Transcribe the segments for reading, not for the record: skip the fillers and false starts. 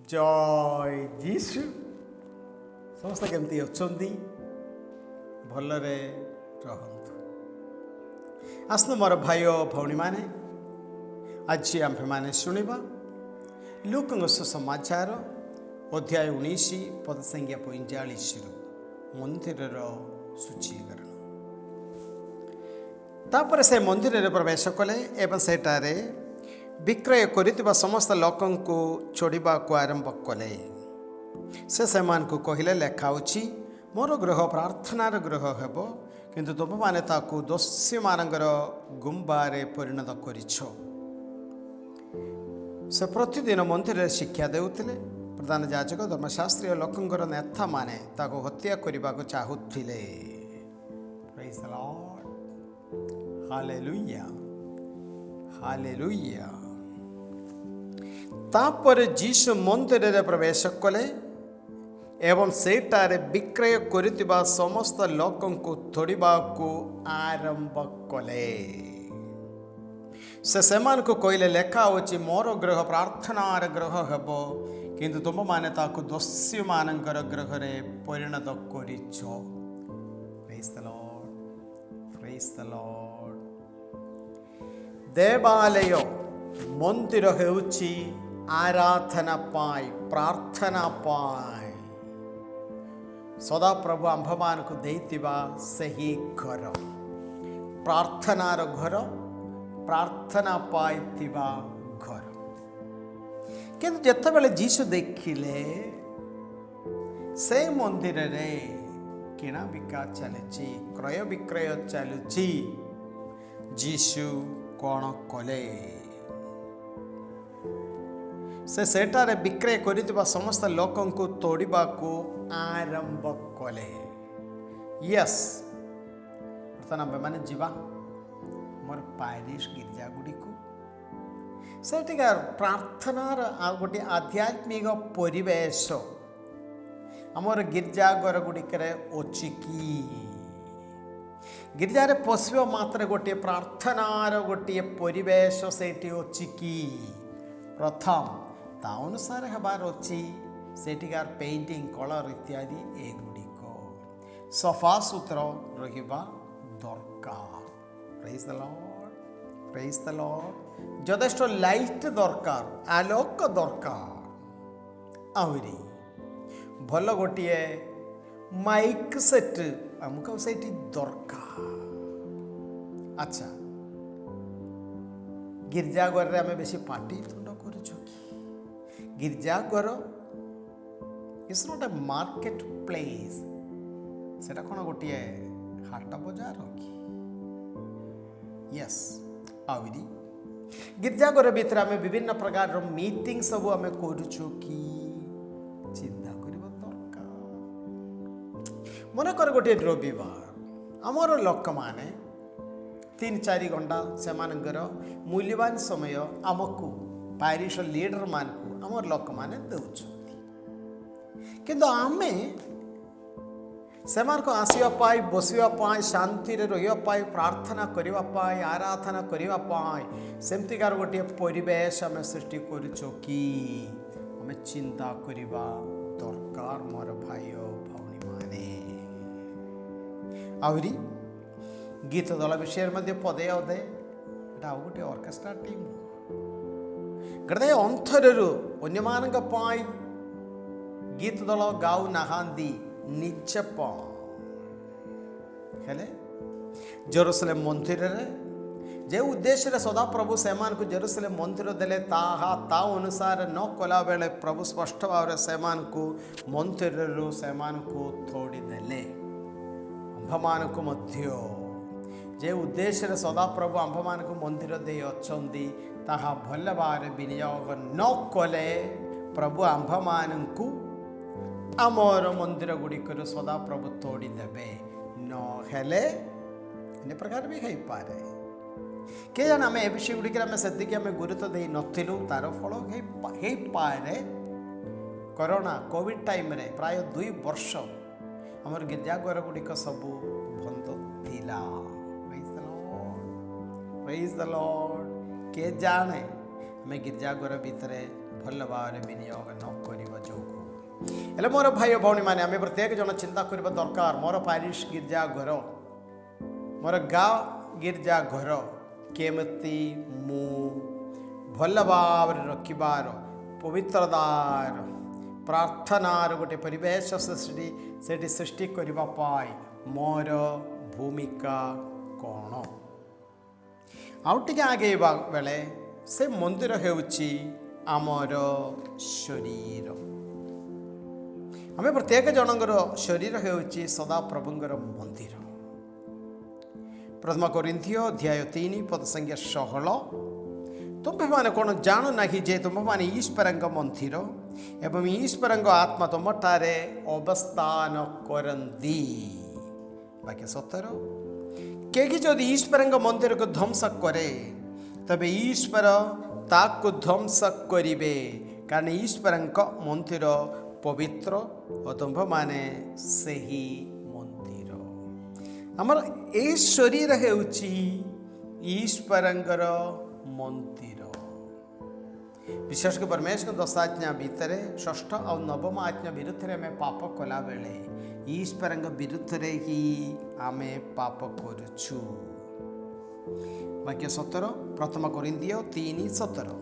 जय जीशु समस्त केमती अच्छी भलरे रहंतु। आसन मोर भाई भौणी माने आज आम्भे माने शुणिबा लूका सुसमाचार अध्याय 19 पद संख्या 45 मंदिर सूचीकरण। तापर से मंदिर प्रवेश कले एवं सेठारे विक्रय करितिबा समस्त लोकंकु छोड़िबाकु आरंभ कले। से सेमानकु कहिले लेखाउछि मोर गृह प्रार्थनार गृह हेबो, किंतु तुम माने ताकु दोषी मानकर गुम्बारे परिणत करिछ। से प्रतिदिन मंदिर शिक्षा देउथिले। प्रधान याजक धर्मशास्त्री लोकंकर नेता माने ताकु हत्या करिबाकु चाहुथिले। Praise the Lord, hallelujah hallelujah. तापर जीशु मंदिर रे प्रवेश कले एवं सेठारे विक्रय करितिबा समस्त लोकंकु थोड़िबाकु आरंभ कले। से सेमानकु कहिले लेखा होछि मोर गृह प्रार्थनार गृह हेबो, किंतु तुम माने ताकु दोषी मानकर गृह रे परिणत करिछ। Praise the Lord, praise the Lord. देवालय मंदिर हेउछि आराधना पाई, प्रार्थना पाई। सदा प्रभु आंभमान को देइतिबा सही घर, प्रार्थनार घर, प्रार्थना पाइतिबा घर। किंतु जेतेबेले जीशु देखिले से मंदिर रे किणा बिका चलुची, क्रय विक्रय चलुची, जीशु कौन कले? से सेठारे विक्रय करितिबा समस्त लोकंकु तोड़िबाकु आरंभ कले। यस, बर्तमान आम्भे माने जीवा मोर पारिश गिरजा गुडी को सेठिकार प्रार्थनार गोटे आध्यात्मिक परिवेश आमर गिरजाघर गुड़िकरे अछि कि? गिरजारे पशिबा मात्र गोटे प्रार्थनार गोटे परिवेश सेठी अछि कि? प्रथम ता अनुसार हबार अच्छी सेठिकार पेंटिंग कलर इत्यादि एगुड़िक सफा सुतरा रहिबा दरकार। Praise the Lord, praise the Lord. यथेष्ट लाइट दरकार, आलोक दरकार। आहरी भल गोटे माइक सेट आमको सेठी दरकार। अच्छा, गिरजाघर रे आमे बेसी पार्टी तुंड करूछु कि? गिरजाघर is not a market place, सेटा कोन गोटे हाट बजार कि? यस, आवरी गिरजाघर भीतर आमे विभिन्न प्रकार रो मीटिंग सब आमे करूछु कि? चिंता करबा दरकार। मन कर गोटे रविवार आमर लोक माने 3-4 घंटा से मूल्यवान समय आमको पारिश लीडर मान को आम लोक मैंने दौरान, किंतु आमे से आसवाई बसवाई शांति रही प्रार्थना करने आराधना करने सेमतिकार गोटे परिवेश आम सृष्टि करूँ कि? आम चिंता करवा दरकार मोर भाई भौणी माने। आहरी गीत दल विषय मध्य पदे अधे गोटे ऑर्केस्ट्रा टीम हृदय अंतरु अन्य गीत दल गाऊ नहांदी निज हेले जेरुसलेम मंदिर रे जे उद्देश्य रे सदा प्रभु सेमान को जेरुसलेम मंदिर देले ता अनुसार न कला बेले प्रभु स्पष्ट भाव रे सेमान को मंदिर रो सेमान को थोड़ी देले। आंभमान को मध्य जे उद्देश्य रे सदा प्रभु आंभमान को मंदिर दे अछंदी ताहा भल भाव विनियोग न कले प्रभु आंभ मानू आमर मंदिर गुड़िकर सदा प्रभु तोड़ी देवे न प्रकार भी हो पारे के जाने आम ए विषय गुड़िक से आम गुरुत्व दे नथिलु तार फल हो पारे कोरोना कोविड टाइम रे प्राय 2 वर्ष आमर गिरजाघर गुड़िक सब बंद थिला। प्रेज द लॉर्ड के जाने आम गिरजाघर भितर भल भाव विनियोग न कर जो हेले मोर भाई भौणी मैंने आम प्रत्येक जन चिंता करबा दरकार मोर पारिश गिरजाघर मोर गाँव गिरजाघर केमती मु भल भाव रखिबार पवित्रतार प्रार्थनार गोटे परिवेश से सृष्टि करने मोर भूमिका कौन आउ टे आगे बेले से मंदिर हेउची आमर शरीर आम प्रत्येक जनकर शरीर हेउची सदा प्रभुंकर मंदिर। प्रथम कोरिन्थियो अध्याय 3 पद संख्या 16 तुम्हें माने कौन जानु नहीं जे तुम्हें माने ईश्वर मंदिर एवं ईश्वर आत्मा तुमठारे अवस्थान करंदी। बाकी 17 केही जदि ईश्वर मंदिर को ध्वंस करे तबे ईश्वर ताको ध्वंस करिवे कारण ईश्वर मंदिर पवित्र और तुम्हें माने सही मंदिर आमर ए शरीर हेउची ईश्वरंकर मंदिर। विशेष कर परमेश्वर 10 आज्ञा भितर 6 और 9 आज्ञा विरुद्ध में पाप कला बेले ईश्वर विरुद्ध ही आम पाप करुछु। बाकी 17 प्रथम कोरिन्थियो 3:17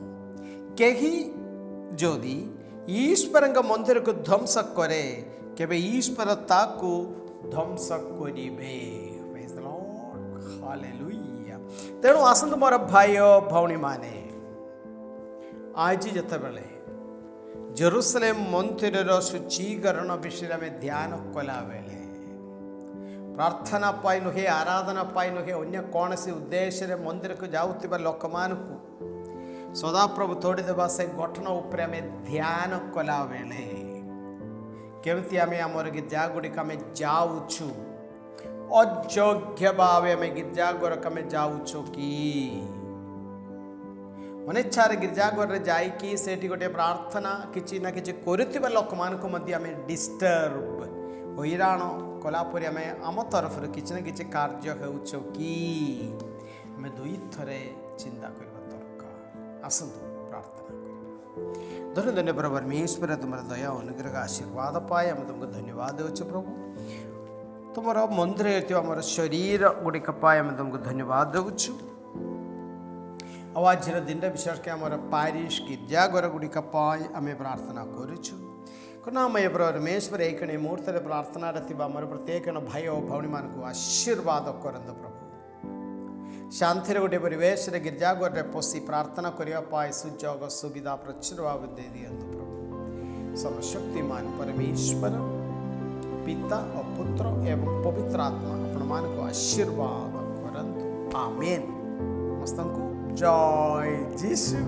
केही जदि ईश्वर मंदिर को ध्वंस करे केबे ईश्वर ताकू ध्वंस करिवे। Praise the Lord hallelujah. तेणु आसंतु मोर भाई भौणी माने आज जिते बेले जेरूसलेम मंदिर शुचीकरण विषय में ध्यान कला बेले प्रार्थना पाई नुहे आराधना पाई नुहे अन्य कौन से उद्देश्य मंदिर को जाऊा लोक मान सदाप्रभु तोड़ी देवा से गठन उपर आम ध्यान कला बेले केमती आम आमर गिरजा गुड़िक आम जाऊँ अयोग्य भाव आम गिरजाघर को आम जाऊँ कि मन इच्छा गिरजाघर जाइकी से गोटे प्रार्थना किसी ना कि कर लोक मान डिस्टर्ब हैरान कलापर आम आम तरफ किसी ना कि कार्य हो कि आम 2 थरे चिंता करवा दरकार। आसतु प्रार्थना कर। धन्य धन्य प्रभु परमेश्वर तुम दया अनुग्रह आशीर्वाद पाए आम तुमको धन्यवाद देवु प्रभु तुम मंदिर आम शरीर गुड़िक पाए आम तुमको धन्यवाद देवु। आज दिन विशेष के आम पारिश गिरजाघर गुड़िक पाए आम प्रार्थना करुचु करुणामय परमेश्वर एक मुहूर्त प्रार्थना आमर प्रत्येक भाई और भौणी मान को आशीर्वाद करंतु प्रभु शांति गोटे परिवेश गिरजाघर पशि प्रार्थना करने सुजोग सुविधा प्रचुर भाव दे दिंतु प्रभु। सर्वशक्तिमान परमेश्वर पिता और पुत्र एवं पवित्र आत्मा आपण मान को आशीर्वाद करंतु। आमेन। समस्त को जय जीसु।